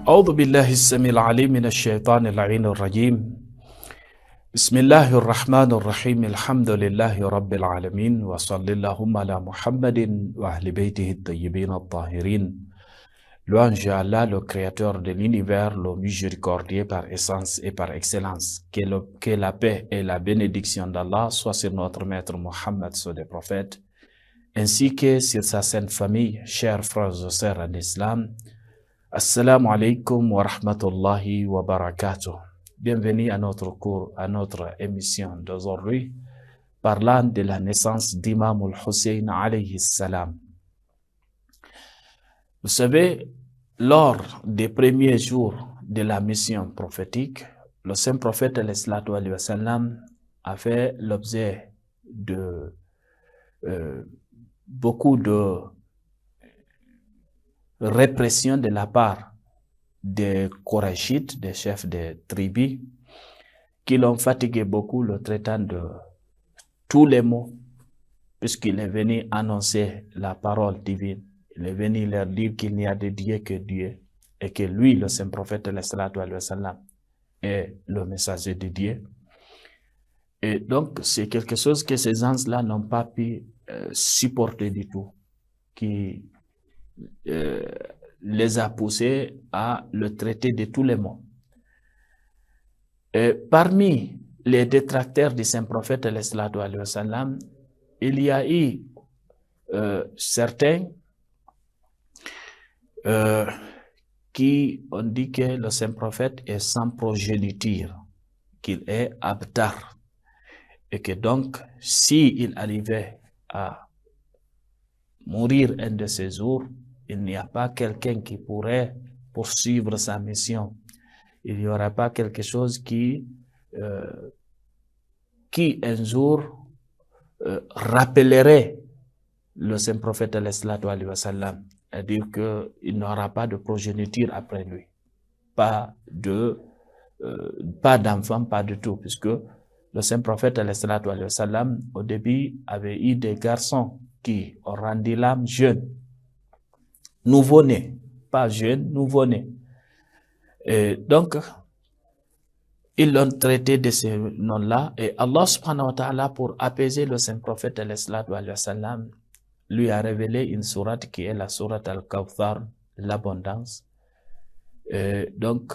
أعوذ بالله السميع العليم من الشيطان اللعين الرجيم. بسم الله الرحمن الرحيم. الحمد لله رب العالمين وصلى اللهم على محمد وأهل بيته الطيبين الطاهرين. Louange à Allah, le créateur de l'univers, le miséricordieux par essence et par excellence. Que la paix et la bénédiction d'Allah soient sur notre maître Mohammed, sur les prophètes, ainsi que sur sa sainte famille. Chers frères et sœurs en islam, Assalamu alaikum wa rahmatullahi wa barakatuh. Bienvenue à notre cours, à notre émission d'aujourd'hui, parlant de la naissance d'Imam al-Hussein alayhi salam. Vous savez, lors des premiers jours de la mission prophétique, le saint prophète alayhi wa sallam a fait l'objet de beaucoup de répression de la part des Qurayshites, des chefs des tribus, qui l'ont fatigué beaucoup, le traitant de tous les mots, puisqu'il est venu annoncer la parole divine. Il est venu leur dire qu'il n'y a de Dieu que Dieu, et que lui, le saint prophète, est le messager de Dieu. Et donc, c'est quelque chose que ces gens-là n'ont pas pu supporter du tout, qui les a poussés à le traiter de tous les mots. Et parmi les détracteurs du saint prophète, il y a eu certains qui ont dit que le saint prophète est sans progéniture, qu'il est abtar, et que donc, s'il arrivait à mourir un de ces jours, il n'y a pas quelqu'un qui pourrait poursuivre sa mission. Il n'y aura pas quelque chose qui un jour rappellerait le saint prophète alayhi wa sallam, c'est-à-dire qu'il n'aura pas de progéniture après lui, pas d'enfant, pas du tout, puisque le saint prophète alayhi wa sallam au début avait eu des garçons qui ont rendu l'âme jeune, nouveau-né, pas jeune, nouveau-né. Et donc, ils l'ont traité de ce nom-là, et Allah subhanahu wa ta'ala, pour apaiser le saint prophète alayhi wa sallam, lui a révélé une sourate qui est la sourate Al-Kawthar, l'abondance. Donc,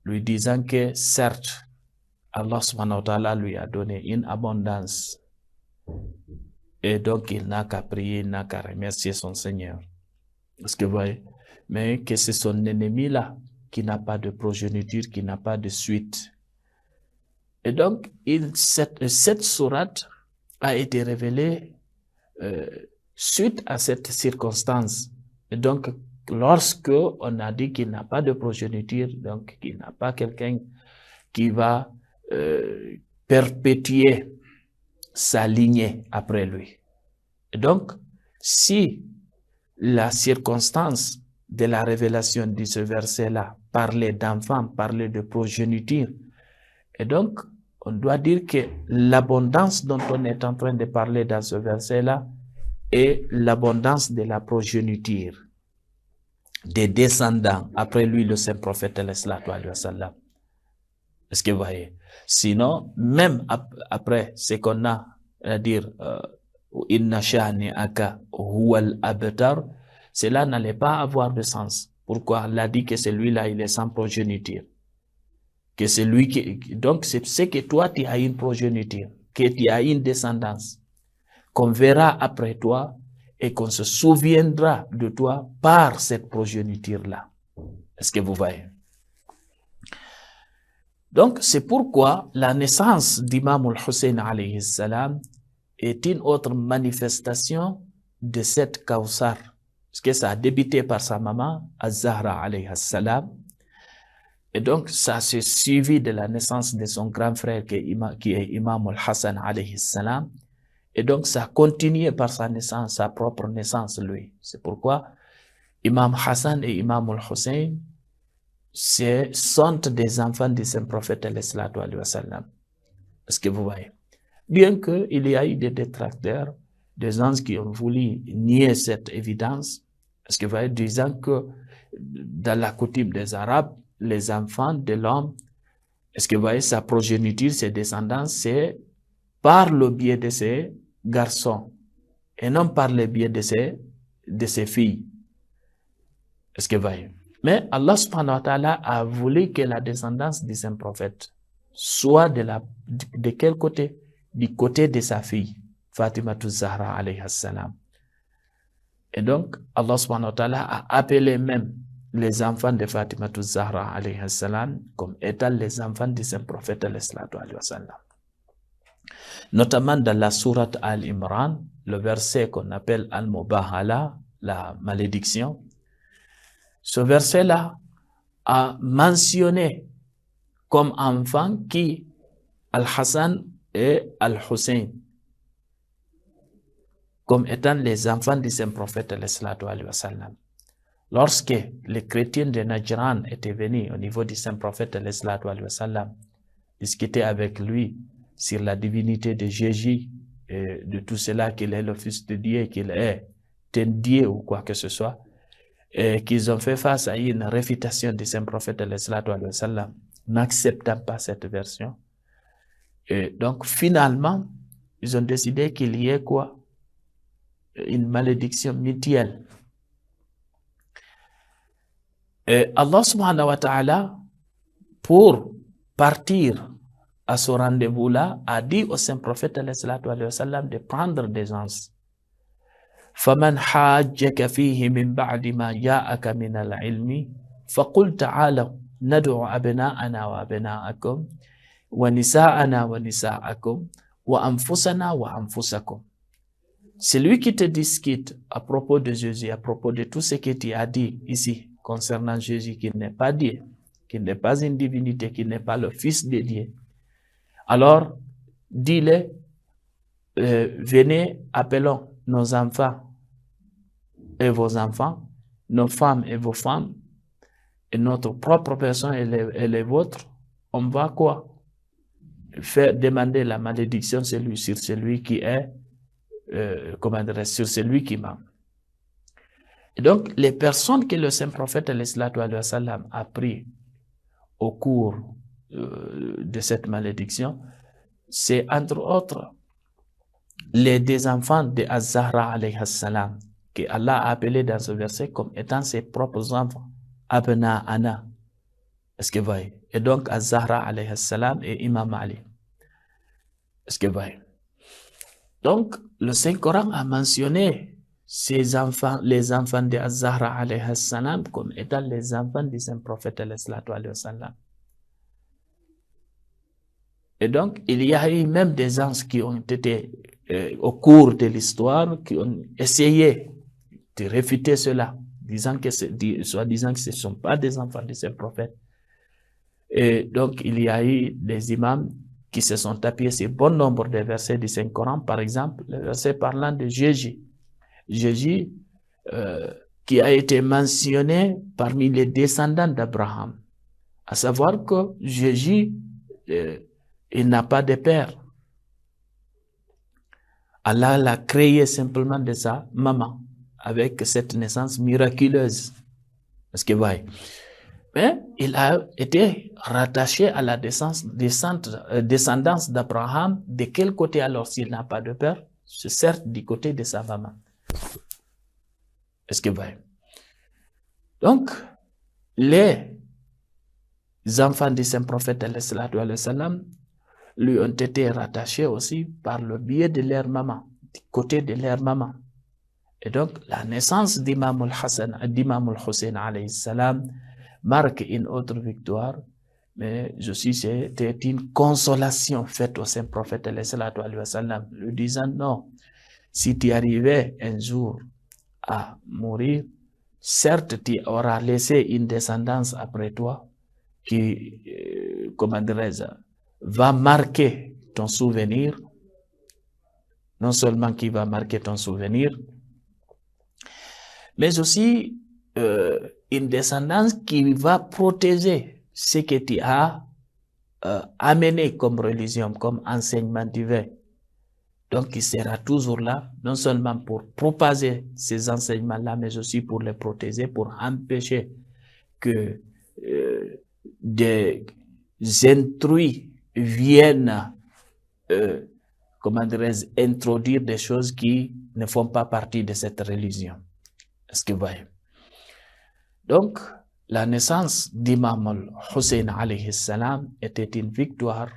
lui disant que certes, Allah subhanahu wa ta'ala lui a donné une abondance, et donc il n'a qu'à prier, il n'a qu'à remercier son Seigneur. Est-ce que vous voyez? Mais que c'est son ennemi-là qui n'a pas de progéniture, qui n'a pas de suite. Et donc, cette sourate a été révélée suite à cette circonstance. Et donc, lorsque on a dit qu'il n'a pas de progéniture, donc qu'il n'a pas quelqu'un qui va perpétuer sa lignée après lui. Et donc, si la circonstance de la révélation de ce verset-là parlait d'enfants, parlait de progéniture, et donc, on doit dire que l'abondance dont on est en train de parler dans ce verset-là est l'abondance de la progéniture, des descendants, après lui, le saint prophète, alayhi wa sallam. Est-ce que vous voyez? Sinon, même après ce qu'on a, c'est-à-dire, Inna sha'ni aka huwal abtar, cela n'allait pas avoir de sens. Pourquoi? Il a dit que celui-là, il est sans progéniture. Que c'est lui qui, donc c'est que toi, tu as une progéniture, que tu as une descendance, qu'on verra après toi et qu'on se souviendra de toi par cette progéniture-là. Est-ce que vous voyez? Donc, c'est pourquoi la naissance d'Imam al-Hussein alayhi salam est une autre manifestation de cette Kawthar. Parce que ça a débuté par sa maman, Az-Zahra alayhi salam. Et donc, ça s'est suivi de la naissance de son grand frère qui est Imam al-Hassan alayhi salam. Et donc, ça a continué par sa naissance, sa propre naissance, lui. C'est pourquoi Imam Hassan et Imam al-Hussein sont des enfants du saint prophète alayhi wa sallam. Est-ce que vous voyez? Bien qu'il y a eu des détracteurs, des gens qui ont voulu nier cette évidence, est-ce que vous voyez, disant que dans la coutume des Arabes, les enfants de l'homme, est-ce que vous voyez, sa progéniture, ses descendants, c'est par le biais de ses garçons et non par le biais de ses filles. Est-ce que vous voyez? Mais Allah subhanahu wa ta'ala a voulu que la descendance du saint prophète soit de quel côté? Du côté de sa fille, Fatima Zahra alayhi salam. Et donc, Allah subhanahu wa ta'ala a appelé même les enfants de Fatima Zahra alayhi salam comme étant les enfants du saint prophète alayhi salam. Notamment dans la sourate Al-Imran, le verset qu'on appelle Al-Mubahala, la malédiction. Ce verset-là a mentionné comme enfants qui Al-Hassan et Al-Hussein, comme étant les enfants du saint prophète alayhi salam. Lorsque les chrétiens de Najran étaient venus au niveau du saint prophète alayhi salam, discuter avec lui sur la divinité de Jésus et de tout cela, qu'il est le fils de Dieu, qu'il est un Dieu ou quoi que ce soit, et qu'ils ont fait face à une réfutation du saint prophète alayhi salam, n'acceptant pas cette version. Et donc finalement, ils ont décidé qu'il y ait quoi? Une malédiction mutuelle. Et Allah subhanahu wa ta'ala, pour partir à ce rendez-vous-là, a dit au saint prophète alayhi salam de prendre des anges. فَمَنْ حَاجَّكَ فِيهِ مِنْ بَعْدِ مَا جَاءَكَ مِنَ الْعِلْمِ فَقُلْ تَعَالَوْا نَدْعُ أَبْنَاءَنَا وَأَبْنَاءَكُمْ وَنِسَاءَنَا وَنِسَاءَكُمْ وَأَنفُسَنَا وَأَنفُسَكُمْ. Celui qui te discute à propos de Jésus, à propos de tout ce que tu as dit ici concernant Jésus, qui n'est pas Dieu, qui n'est pas une divinité, qui n'est pas le Fils de Dieu, alors dis-le, venez, appelons nos enfants et vos enfants, nos femmes et vos femmes, et notre propre personne et les vôtres. On va quoi? Faire demander la malédiction sur celui qui est, sur celui qui ment. Et donc, les personnes que le saint prophète alayhi salam a pris au cours de cette malédiction, c'est entre autres les deux enfants de Az-Zahra alayhi salam, que Allah a appelé dans ce verset comme étant ses propres enfants, Abna Ana. Est-ce que vous voyez? Et donc Az-Zahra alayhi salam et Imam Ali. Est-ce que vous voyez? Donc, le Saint-Coran a mentionné ces enfants, les enfants de Az-Zahra alayhi salam, comme étant les enfants du saint prophète alayhi salam. Et donc, il y a eu même des anges qui ont été, au cours de l'histoire, qui ont essayé de réfuter cela, soi-disant que ce ne sont pas des enfants de ces prophètes. Et donc, il y a eu des imams qui se sont appuyés sur bon nombre de versets du Saint-Coran. Par exemple, le verset parlant de Jésus. Jésus, qui a été mentionné parmi les descendants d'Abraham. À savoir que Jésus, il n'a pas de père. Allah l'a créé simplement de sa maman, avec cette naissance miraculeuse. Est-ce que vous voyez? Mais il a été rattaché à la descendance d'Abraham. De quel côté alors s'il n'a pas de père? C'est certes du côté de sa maman. Est-ce que vous voyez? Donc, les enfants du saint prophète alayhi salam lui ont été rattachés aussi par le biais de leur maman, du côté de leur maman. Et donc, la naissance d'Imam al-Hassan, d'Imam al-Hussein alayhi salam, marque une autre victoire, mais aussi c'était une consolation faite au saint prophète alayhi salam, lui disant non, si tu arrivais un jour à mourir, certes tu auras laissé une descendance après toi qui, comment dirais-je, va marquer ton souvenir, non seulement qui va marquer ton souvenir, mais aussi une descendance qui va protéger ce que tu as amené comme religion, comme enseignement divin. Donc, il sera toujours là, non seulement pour propager ces enseignements-là, mais aussi pour les protéger, pour empêcher que des intrus viennent, comment dirais-je, introduire des choses qui ne font pas partie de cette religion. Est-ce que vous voyez? Donc, la naissance d'Imam al-Hussein alayhi salam était une victoire,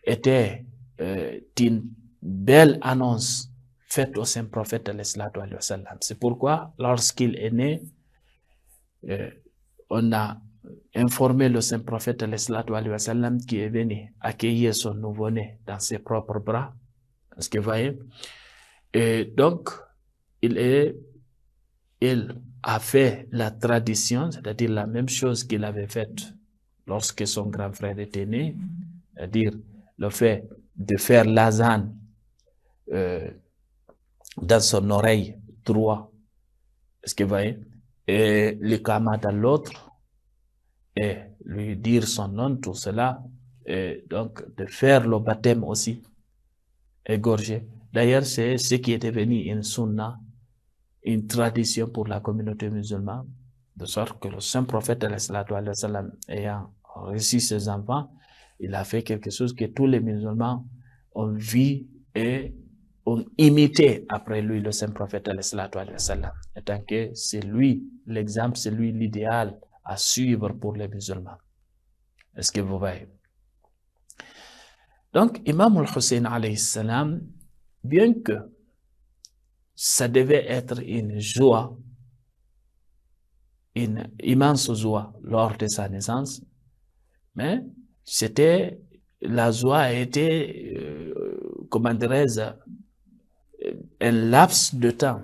était une belle annonce faite au saint prophète alayhi salam. C'est pourquoi, lorsqu'il est né, on a informé le saint prophète alayhi salam qui est venu accueillir son nouveau-né dans ses propres bras. Est-ce que vous voyez? Et donc, il a fait la tradition, c'est-à-dire la même chose qu'il avait faite lorsque son grand frère était né, c'est-à-dire le fait de faire l'azan dans son oreille droite, est-ce que vous voyez, et l'iqama dans l'autre, et lui dire son nom, tout cela, et donc de faire le baptême aussi, égorgé. D'ailleurs, c'est ce qui est devenu une sunna, une tradition pour la communauté musulmane, de sorte que le saint prophète ayant reçu ses enfants, il a fait quelque chose que tous les musulmans ont vu et ont imité après lui, le saint prophète étant que c'est lui l'exemple, c'est lui l'idéal à suivre pour les musulmans. Est-ce que vous voyez? Donc, Imam al-Hussein alayhi salam, bien que ça devait être une joie, une immense joie lors de sa naissance, mais la joie a été, comment dirais-je, un laps de temps.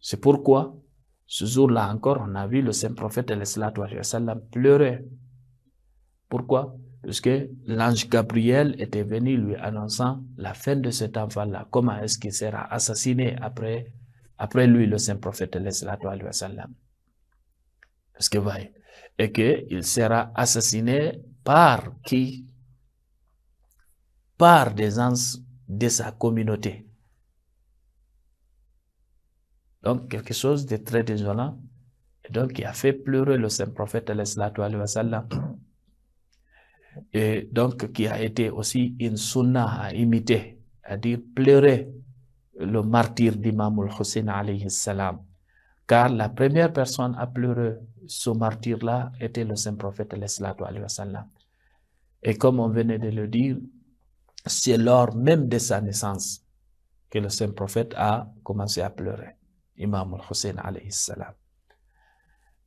C'est pourquoi, ce jour-là encore, on a vu le saint prophète pleurer. Pourquoi? Parce que l'ange Gabriel était venu lui annonçant la fin de cet enfant-là. Comment est-ce qu'il sera assassiné après lui, le saint prophète Est-ce que vous voyez? Et qu'il sera assassiné par qui? Par des anges de sa communauté. Donc, quelque chose de très désolant. Et donc, qui a fait pleurer le saint prophète et donc qui a été aussi une sunna à imiter, à dire pleurer le martyr d'Imam al-Hussein alayhi salam. Car la première personne à pleurer ce martyr-là était le saint prophète alayhi salam. Et comme on venait de le dire, c'est lors même de sa naissance que le saint prophète a commencé à pleurer, Imam al-Hussein alayhi salam.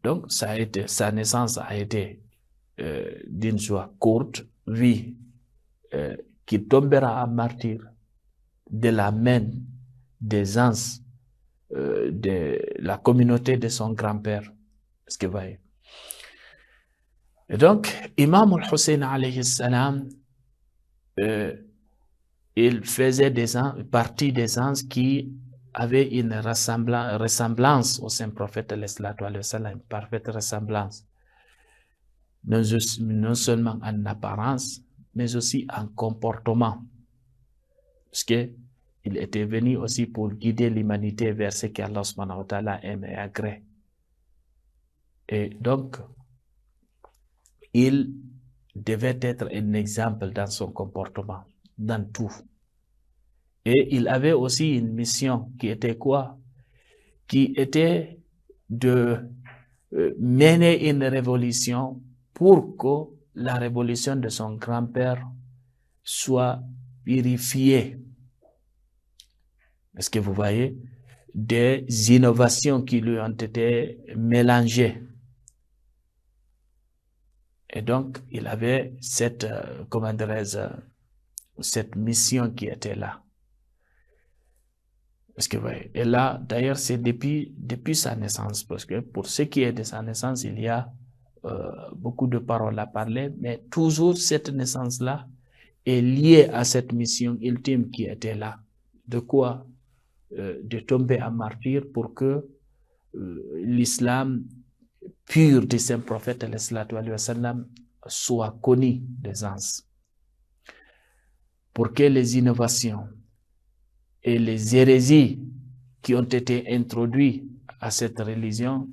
Donc, sa naissance a été d'une joie courte, vie qui tombera en martyr de la main des anges de la communauté de son grand-père. Est-ce que vous voyez? Et donc, Imam al-Hussein alayhi salam, il faisait partie des anges qui avaient une ressemblance au saint prophète, une parfaite ressemblance. Non seulement en apparence, mais aussi en comportement. Parce qu'il était venu aussi pour guider l'humanité vers ce qu'Allah subhanahu wa ta'ala aime et agrée. Et donc, il devait être un exemple dans son comportement, dans tout. Et il avait aussi une mission qui était quoi? Qui était de mener une révolution pour que la révolution de son grand-père soit purifiée. Est-ce que vous voyez? Des innovations qui lui ont été mélangées. Et donc, il avait cette, comment dirais-je, cette mission qui était là. Est-ce que vous voyez? Et là, d'ailleurs, c'est depuis sa naissance, parce que pour ce qui est de sa naissance, il y a beaucoup de paroles à parler, mais toujours cette naissance-là est liée à cette mission ultime qui était là. De quoi? De tomber en martyr pour que l'islam pur du saint prophète soit connu des anges. pour que les innovations et les hérésies qui ont été introduites à cette religion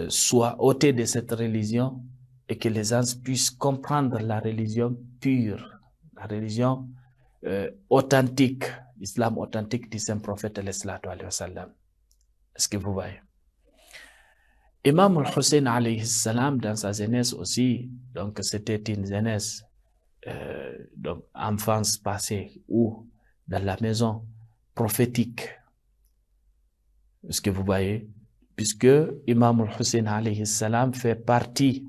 soient ôtées de cette religion et que les gens puissent comprendre la religion pure, la religion authentique, l'islam authentique du saint prophète alayhi wa sallam. Est-ce que vous voyez? Imam al-Hussein alayhi salam, dans sa jeunesse aussi, donc c'était une jeunesse, donc enfance passée ou dans la maison prophétique. Est-ce que vous voyez? Puisque Imam al-Hussein alayhi salam fait partie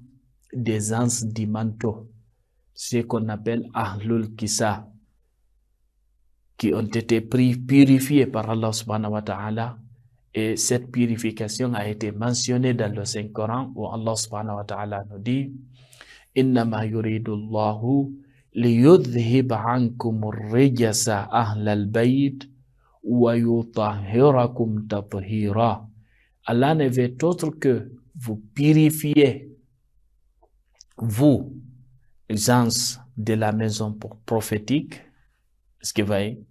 des ans du manteau, ce qu'on appelle Ahlul Kisa, qui ont été purifiés par Allah subhanahu wa ta'ala. Et cette purification a été mentionnée dans le Saint-Coran où Allah subhanahu wa ta'ala nous dit Innama yuridu Allahu liyudhhib ankum ar-rijsa ahlal bayt wa yutahhirakum tathira. Allah ne veut autre que vous purifier, vous, gens de la maison prophétique, ce que vous voyez,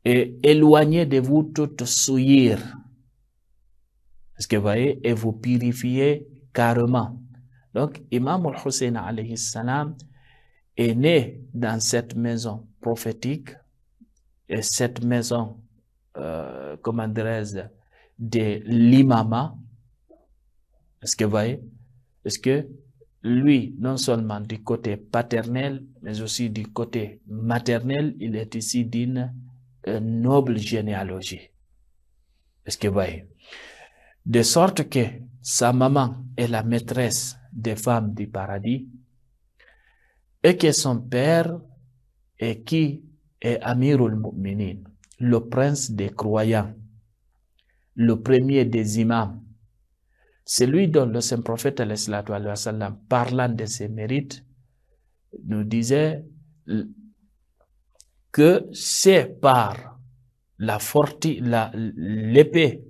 et éloigner de vous toute souillure. Est-ce que vous voyez? Et vous purifiez carrément. Donc, Imam al-Hussein alayhi salam est né dans cette maison prophétique et cette maison, comment dirais-je, de l'imama. Est-ce que vous voyez? Est-ce que lui, non seulement du côté paternel, mais aussi du côté maternel, il est ici d'une noble généalogie. Est-ce que vous voyez? De sorte que sa maman est la maîtresse des femmes du paradis et que son père est qui est Amirul Mu'minin, le prince des croyants, le premier des imams. Celui dont le saint prophète alayhi wa sallam, parlant de ses mérites, nous disait que c'est par l'épée,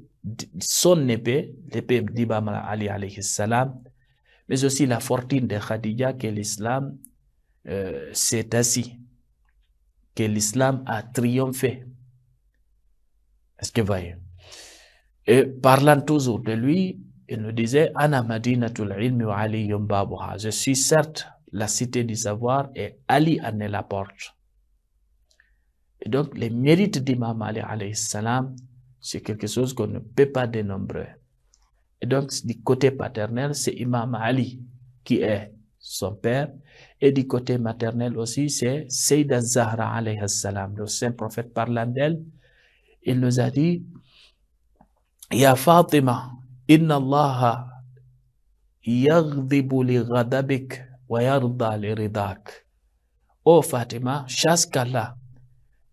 son épée, l'épée d'Imam Ali alayhi salam, mais aussi la fortune de Khadija que l'islam s'est assis, que l'islam a triomphé. Est-ce que vous voyez? Et parlant toujours de lui, il nous disait Ana madinatul ilmi wa Ali babuha. Je suis certes la cité du savoir et Ali en est la porte. Et donc, les mérites d'Imam Ali alayhi salam, c'est quelque chose qu'on ne peut pas dénombrer. Et donc, du côté paternel, c'est Imam Ali qui est son père. Et du côté maternel aussi, c'est Sayyidah Zahra alayhi salam, le saint prophète parlant d'elle. Il nous a dit Ya Fatima, inna Allah yaghdibu li ghadabik wa yarda li ridak. Oh Fatima, chasse qu'Allah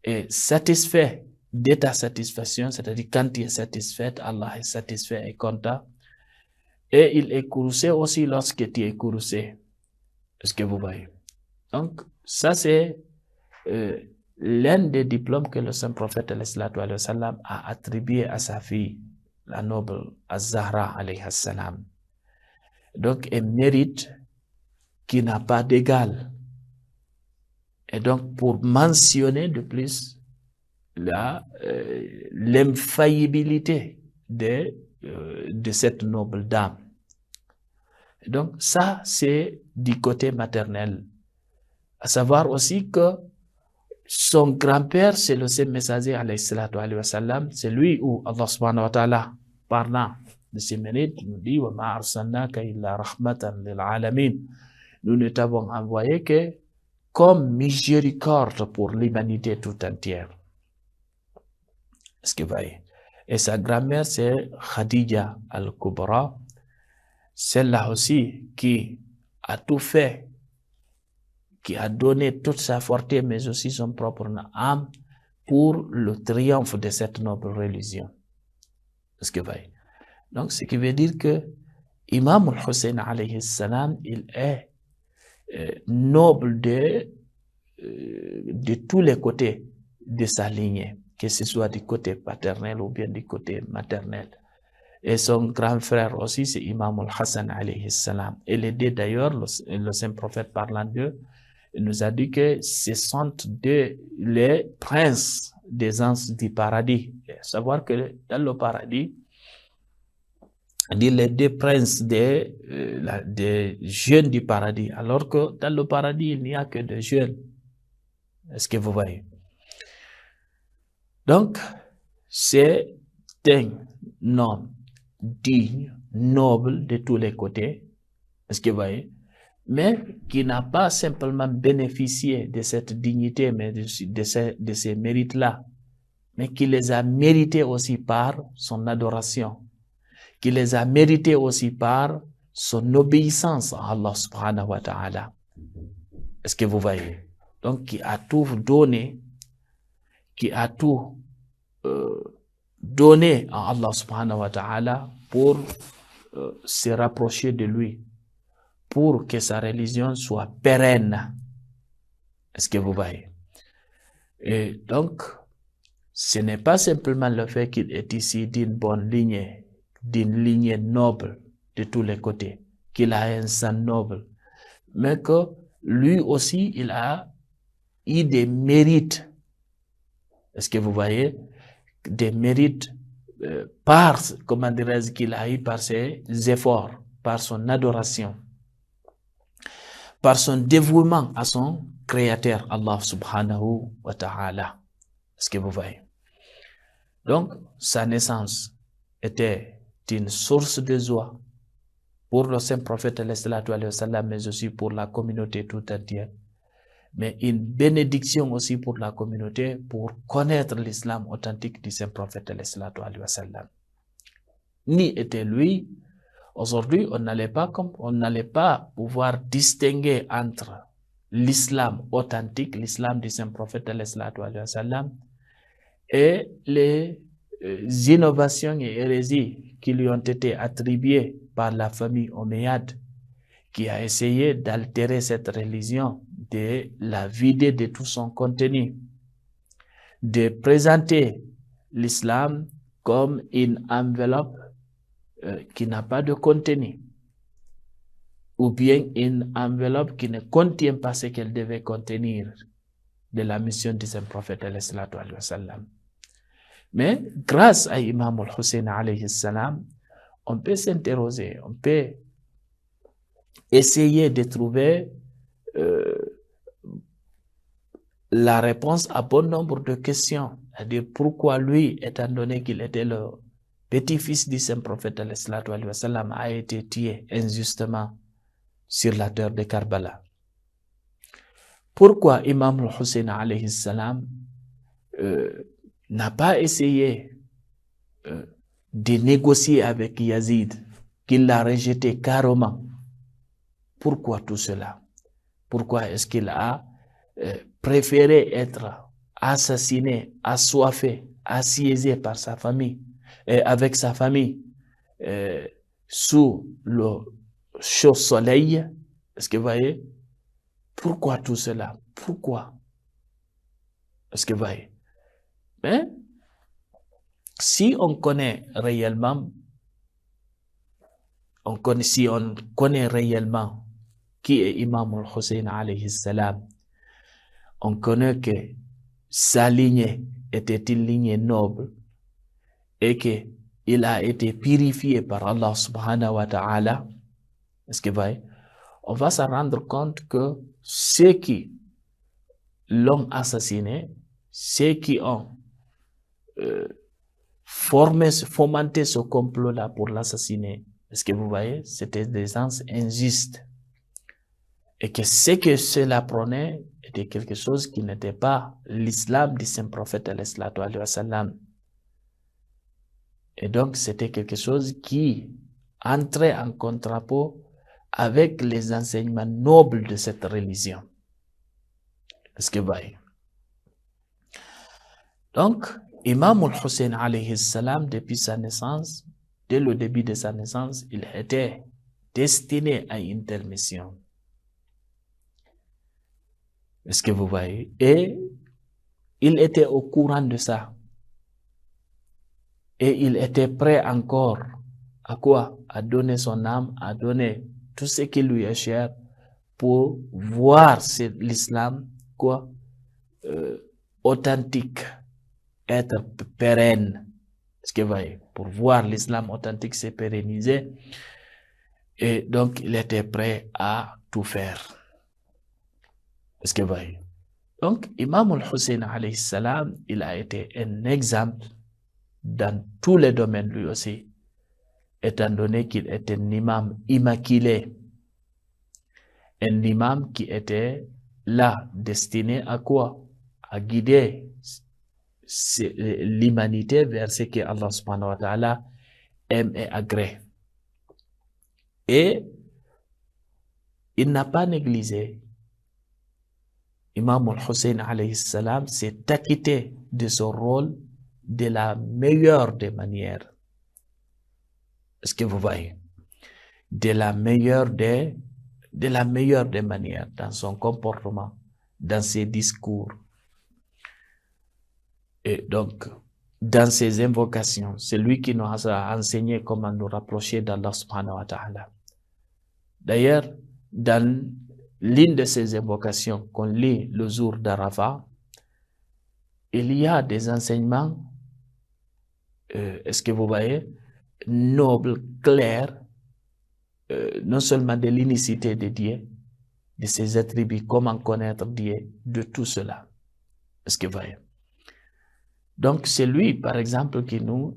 est satisfait de ta satisfaction, c'est-à-dire quand tu es satisfaite, Allah est satisfait et content. Et il est courroucé aussi lorsque tu es courroucé. Est-ce que vous voyez? Donc, ça c'est l'un des diplômes que le saint prophète alayhi salam a attribué à sa fille, la noble Az-Zahra alayhi salam. Donc, un mérite qui n'a pas d'égal. Et donc, pour mentionner de plus l'infaillibilité de cette noble dame. Et donc, ça, c'est du côté maternel. À savoir aussi que son grand-père, c'est le saint messager, alayhi wa sallam, c'est lui où Allah subhanahu wa ta'ala, parlant de ses mérites, nous dit wa ma arsalnaka illa rahmatan lil alamin. Nous ne t'avons envoyé que comme miséricorde pour l'humanité tout entière. Est-ce que vous voyez? Et sa grand-mère, c'est Khadija al-Kubra, celle-là aussi qui a tout fait, qui a donné toute sa fortune, mais aussi son propre âme pour le triomphe de cette noble religion. Est-ce que vous voyez? Donc, ce qui veut dire que Imam al-Hussein alayhi salam, il est noble de tous les côtés de sa lignée, que ce soit du côté paternel ou bien du côté maternel. Et son grand frère aussi, c'est Imam al-Hassan alayhi salam. Et les deux d'ailleurs, le saint prophète parlant d'eux, Il nous a dit que ce sont les princes des anges du paradis. Et savoir que dans le paradis, dit les deux princes des jeunes du paradis, alors que dans le paradis, il n'y a que des jeunes. Est-ce que vous voyez? Donc, c'est un homme digne, noble de tous les côtés. Est-ce que vous voyez? Mais qui n'a pas simplement bénéficié de cette dignité, mais de ces mérites-là, mais qui les a mérités aussi par son adoration, qui les a mérités aussi par son obéissance à Allah subhanahu wa ta'ala. Est-ce que vous voyez? Donc, qui a tout donné, qui a tout donné à Allah subhanahu wa ta'ala pour se rapprocher de lui, pour que sa religion soit pérenne. Est-ce que vous voyez? Et donc, ce n'est pas simplement le fait qu'il est ici d'une bonne lignée, d'une lignée noble de tous les côtés, qu'il a un sang noble, mais que lui aussi, il a eu des mérites. Est-ce que vous voyez? Des mérites par, comment dirais-je, qu'il a eu par ses efforts, par son adoration, par son dévouement à son Créateur, Allah subhanahu wa ta'ala. Est-ce que vous voyez? Donc, sa naissance était une source de joie pour le saint prophète, mais aussi pour la communauté tout entière. Mais une bénédiction aussi pour la communauté pour connaître l'islam authentique du saint prophète. Ni était lui, aujourd'hui on n'allait pas pouvoir distinguer entre l'islam authentique, l'islam du saint prophète et les innovations et hérésies qui lui ont été attribuées par la famille omeyyade, qui a essayé d'altérer cette religion, de la vider de tout son contenu, de présenter l'islam comme une enveloppe qui n'a pas de contenu, ou bien une enveloppe qui ne contient pas ce qu'elle devait contenir de la mission du saint prophète. Mais grâce à Imam al-Hussein alayhi salam, on peut s'interroger, on peut essayer de trouver la réponse à bon nombre de questions. C'est-à-dire pourquoi lui, étant donné qu'il était le petit-fils du saint prophète a été tué injustement sur la terre de Karbala. Pourquoi Imam al-Hussein alayhi salam n'a pas essayé de négocier avec Yazid, qu'il l'a rejeté carrément. Pourquoi tout cela? Pourquoi est-ce qu'il a préféré être assassiné, assoiffé, assiégé par sa famille, avec sa famille, sous le chaud soleil? Est-ce que vous voyez? Pourquoi tout cela? Pourquoi? Est-ce que vous voyez? Mais si on connaît réellement, si on connaît réellement qui est Imam al-Hussein alayhi salam, on connaît que sa lignée était une lignée noble et qu'il a été purifié par Allah subhanahu wa ta'ala. Est-ce que vous voyez? On va se rendre compte que ceux qui l'ont assassiné, ceux qui ont fomenté ce complot-là pour l'assassiner, est-ce que vous voyez? C'était des gens injustes. Et que ce que cela prenait était quelque chose qui n'était pas l'islam du saint prophète alayhi wa sallam. Et donc c'était quelque chose qui entrait en contrapôt avec les enseignements nobles de cette religion. Est-ce que vous voyez? Donc, Imam al-Hussein alayhi salam, depuis sa naissance, dès le début de sa naissance, il était destiné à une telle mission. Est-ce que vous voyez? Et il était au courant de ça. Et il était prêt encore à quoi? À donner son âme, à donner tout ce qui lui est cher pour voir l'islam authentique, être pérenne. Est-ce que vous voyez? Pour voir l'islam authentique se pérenniser. Et donc, il était prêt à tout faire. Est-ce que vous voyez? Donc, Imam al-Hussein alayhi salam, il a été un exemple dans tous les domaines lui aussi, étant donné qu'il était un imam immaculé. Un imam qui était là, destiné à quoi? À guider l'humanité vers ce que Allah subhanahu wa ta'ala aime et agrée. Et il n'a pas négligé. Imam al-Hussein alayhi salam s'est acquitté de son rôle de la meilleure des manières. Est-ce que vous voyez? De la meilleure des manières, dans son comportement, dans ses discours. Et donc, dans ses invocations, c'est lui qui nous a enseigné comment nous rapprocher d'Allah subhanahu wa ta'ala. D'ailleurs, dans l'une de ces invocations qu'on lit le jour d'Arafat, il y a des enseignements, est-ce que vous voyez, nobles, clairs, non seulement de l'unicité de Dieu, de ses attributs, comment connaître Dieu, de tout cela. Est-ce que vous voyez? Donc, c'est lui, par exemple, qui nous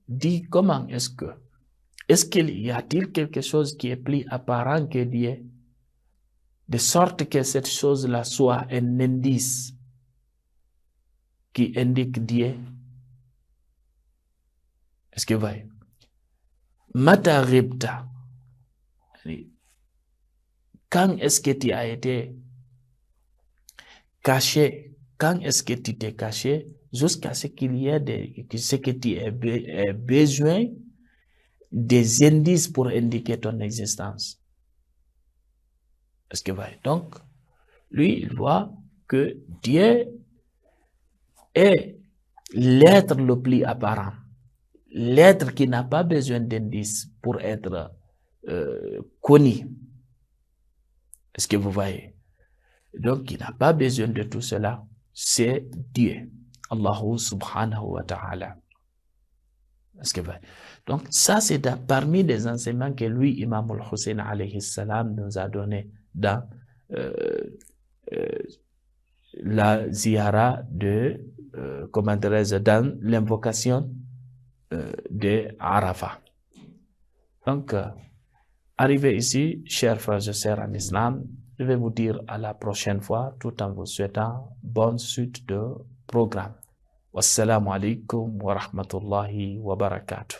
dit comment est-ce qu'il y a-t-il quelque chose qui est plus apparent que Dieu, de sorte que cette chose-là soit un indice qui indique Dieu? Est-ce que vous voyez? Mata ribta. Quand est-ce que tu as été caché? Quand est-ce que tu t'es caché? Jusqu'à ce qu'il y ait ce que tu aies besoin des indices pour indiquer ton existence. Est-ce que vous voyez? Donc, lui, il voit que Dieu est l'être le plus apparent. L'être qui n'a pas besoin d'indices pour être connu. Est-ce que vous voyez? Donc, il n'a pas besoin de tout cela. C'est Dieu. Allahu subhanahu wa ta'ala. Est-ce que vous voyez? Donc, ça, c'est parmi les enseignements que lui, Imam al-Hussein alayhi salam, nous a donné dans la ziyara de, comment dirais-je, dans l'invocation de Arafat. Donc, arrivé ici, chers frères et sœurs en islam, je vais vous dire à la prochaine fois, tout en vous souhaitant bonne suite de programme. Wassalamu alaikum wa rahmatullahi wa barakatuh.